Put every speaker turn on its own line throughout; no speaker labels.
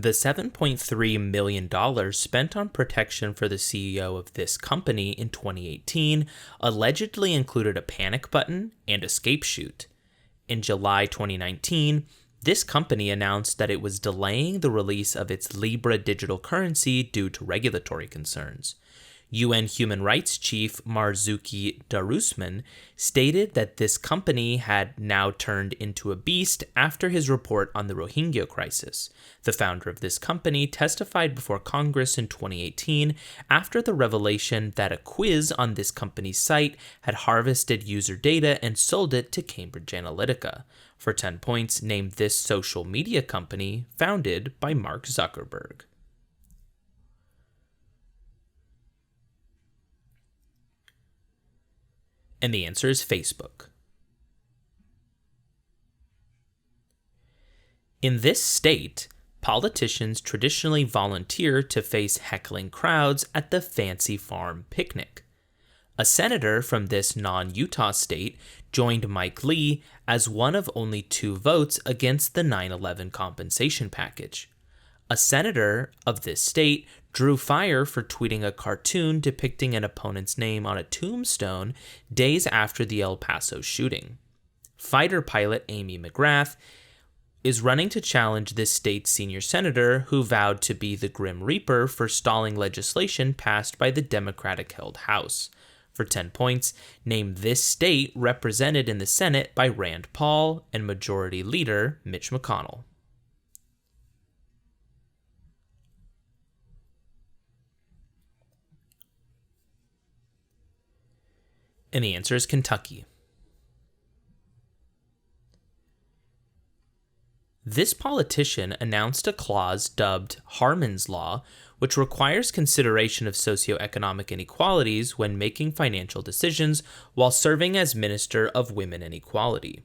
The $7.3 million spent on protection for the CEO of this company in 2018 allegedly included a panic button and escape chute. In July 2019, this company announced that it was delaying the release of its Libra digital currency due to regulatory concerns. UN Human Rights Chief Marzuki Darusman stated that this company had now turned into a beast after his report on the Rohingya crisis. The founder of this company testified before Congress in 2018 after the revelation that a quiz on this company's site had harvested user data and sold it to Cambridge Analytica. For 10 points, name this social media company founded by Mark Zuckerberg. And the answer is Facebook. In this state, politicians traditionally volunteer to face heckling crowds at the Fancy Farm picnic. A senator from this non-Utah state joined Mike Lee as one of only 2 votes against the 9/11 compensation package. A senator of this state drew fire for tweeting a cartoon depicting an opponent's name on a tombstone days after the El Paso shooting. Fighter pilot Amy McGrath is running to challenge this state's senior senator who vowed to be the Grim Reaper for stalling legislation passed by the Democratic-held House. For 10 points, name this state represented in the Senate by Rand Paul and Majority Leader Mitch McConnell. And the answer is Kentucky. This politician announced a clause dubbed Harmon's Law, which requires consideration of socioeconomic inequalities when making financial decisions while serving as Minister of Women and Equality.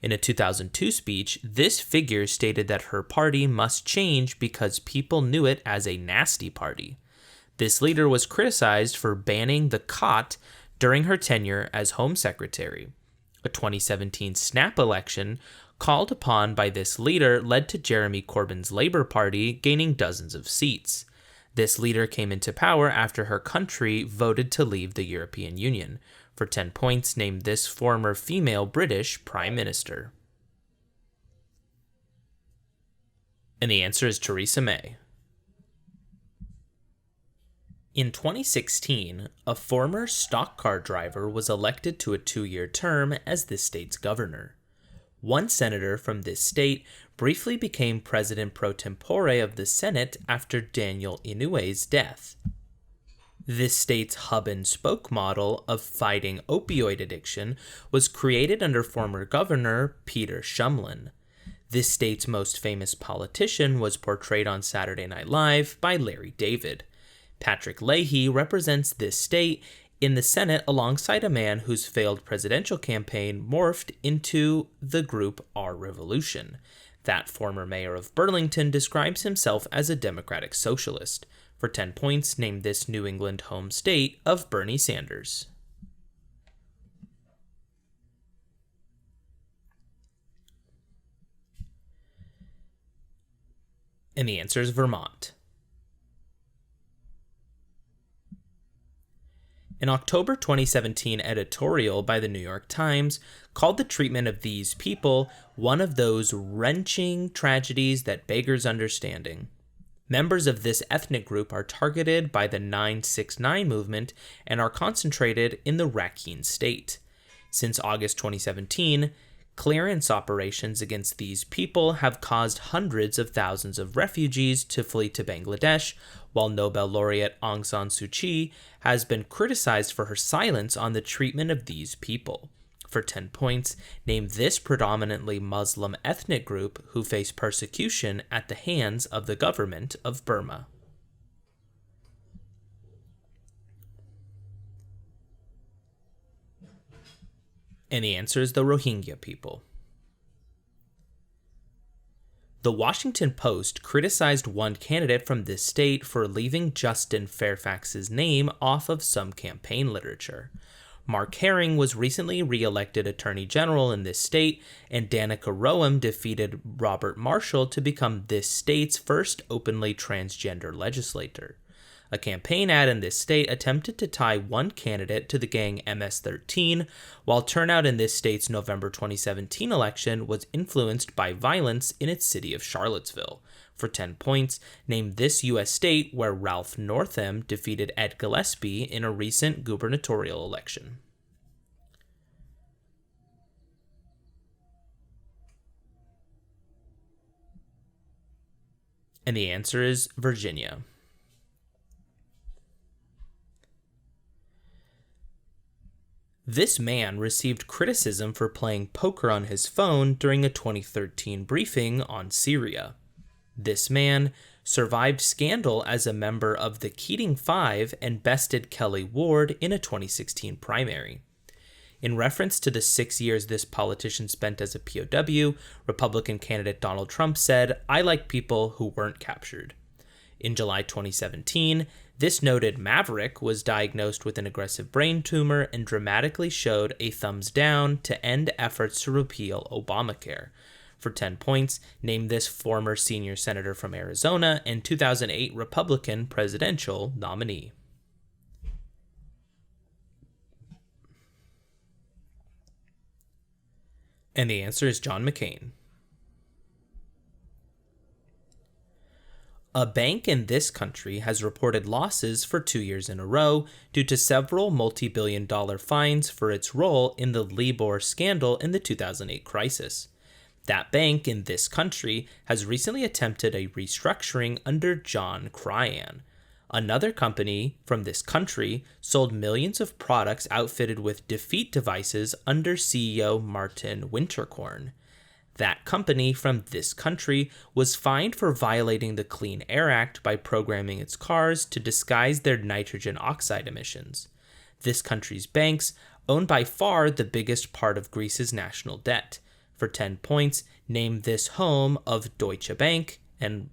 In a 2002 speech, this figure stated that her party must change because people knew it as a nasty party. This leader was criticized for banning the cot during her tenure as Home Secretary. A 2017 snap election called upon by this leader led to Jeremy Corbyn's Labour Party gaining dozens of seats. This leader came into power after her country voted to leave the European Union. For 10 points, name this former female British Prime Minister. And the answer is Theresa May. In 2016, a former stock car driver was elected to a 2-year term as this state's governor. One senator from this state briefly became president pro tempore of the Senate after Daniel Inouye's death. This state's hub-and-spoke model of fighting opioid addiction was created under former governor Peter Shumlin. This state's most famous politician was portrayed on Saturday Night Live by Larry David. Patrick Leahy represents this state in the Senate alongside a man whose failed presidential campaign morphed into the group Our Revolution. That former mayor of Burlington describes himself as a democratic socialist. For 10 points, name this New England home state of Bernie Sanders. And the answer is Vermont. An October 2017 editorial by the New York Times called the treatment of these people one of those wrenching tragedies that beggars understanding. Members of this ethnic group are targeted by the 969 movement and are concentrated in the Rakhine state. Since August 2017, clearance operations against these people have caused hundreds of thousands of refugees to flee to Bangladesh, while Nobel laureate Aung San Suu Kyi has been criticized for her silence on the treatment of these people. For 10 points, name this predominantly Muslim ethnic group who face persecution at the hands of the government of Burma. And the answer is the Rohingya people. The Washington Post criticized one candidate from this state for leaving Justin Fairfax's name off of some campaign literature. Mark Herring was recently re-elected Attorney General in this state, and Danica Roem defeated Robert Marshall to become this state's first openly transgender legislator. A campaign ad in this state attempted to tie one candidate to the gang MS-13, while turnout in this state's November 2017 election was influenced by violence in its city of Charlottesville. For 10 points, name this U.S. state where Ralph Northam defeated Ed Gillespie in a recent gubernatorial election. And the answer is Virginia. This man received criticism for playing poker on his phone during a 2013 briefing on Syria. This man survived scandal as a member of the Keating Five and bested Kelly Ward in a 2016 primary. In reference to the 6 years this politician spent as a POW, Republican candidate Donald Trump said, "I like people who weren't captured." In July 2017, this noted maverick was diagnosed with an aggressive brain tumor and dramatically showed a thumbs down to end efforts to repeal Obamacare. For 10 points, name this former senior senator from Arizona and 2008 Republican presidential nominee. And the answer is John McCain. A bank in this country has reported losses for 2 years in a row due to several multi-billion-dollar fines for its role in the Libor scandal in the 2008 crisis. That bank in this country has recently attempted a restructuring under John Cryan. Another company from this country sold millions of products outfitted with defeat devices under CEO Martin Winterkorn. That company from this country was fined for violating the Clean Air Act by programming its cars to disguise their nitrogen oxide emissions. This country's banks own by far the biggest part of Greece's national debt. For 10 points, name this home of Deutsche Bank and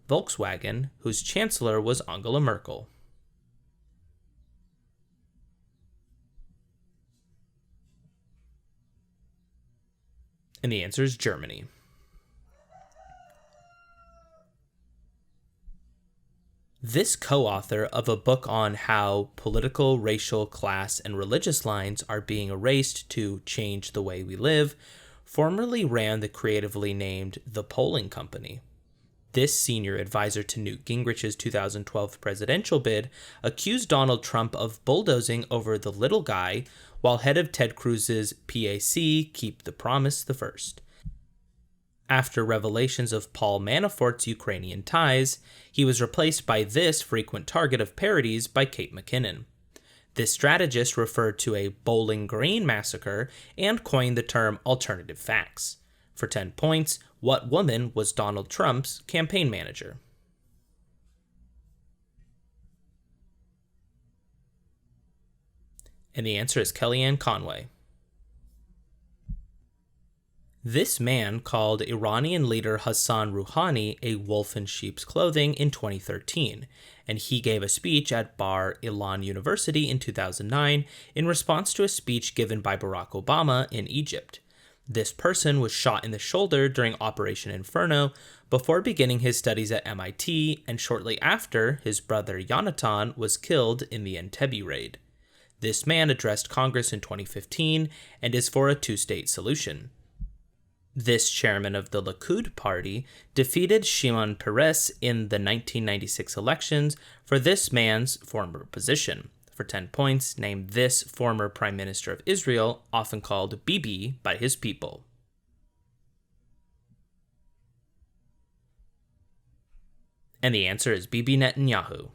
Volkswagen, whose chancellor was Angela Merkel. And the answer is Germany. This co-author of a book on how political, racial, class, and religious lines are being erased to change the way we live formerly ran the creatively named The Polling Company. This senior advisor to Newt Gingrich's 2012 presidential bid accused Donald Trump of bulldozing over the little guy, while head of Ted Cruz's PAC Keep the Promise the First. After revelations of Paul Manafort's Ukrainian ties, he was replaced by this frequent target of parodies by Kate McKinnon. This strategist referred to a Bowling Green massacre and coined the term alternative facts. For 10 points, what woman was Donald Trump's campaign manager? And the answer is Kellyanne Conway. This man called Iranian leader Hassan Rouhani a wolf in sheep's clothing in 2013, and he gave a speech at Bar Ilan University in 2009 in response to a speech given by Barack Obama in Egypt. This person was shot in the shoulder during Operation Inferno before beginning his studies at MIT, and shortly after, his brother Yonatan was killed in the Entebbe raid. This man addressed Congress in 2015 and is for a two-state solution. This chairman of the Likud party defeated Shimon Peres in the 1996 elections for this man's former position. For 10 points, name this former Prime Minister of Israel, often called Bibi by his people. And the answer is Bibi Netanyahu.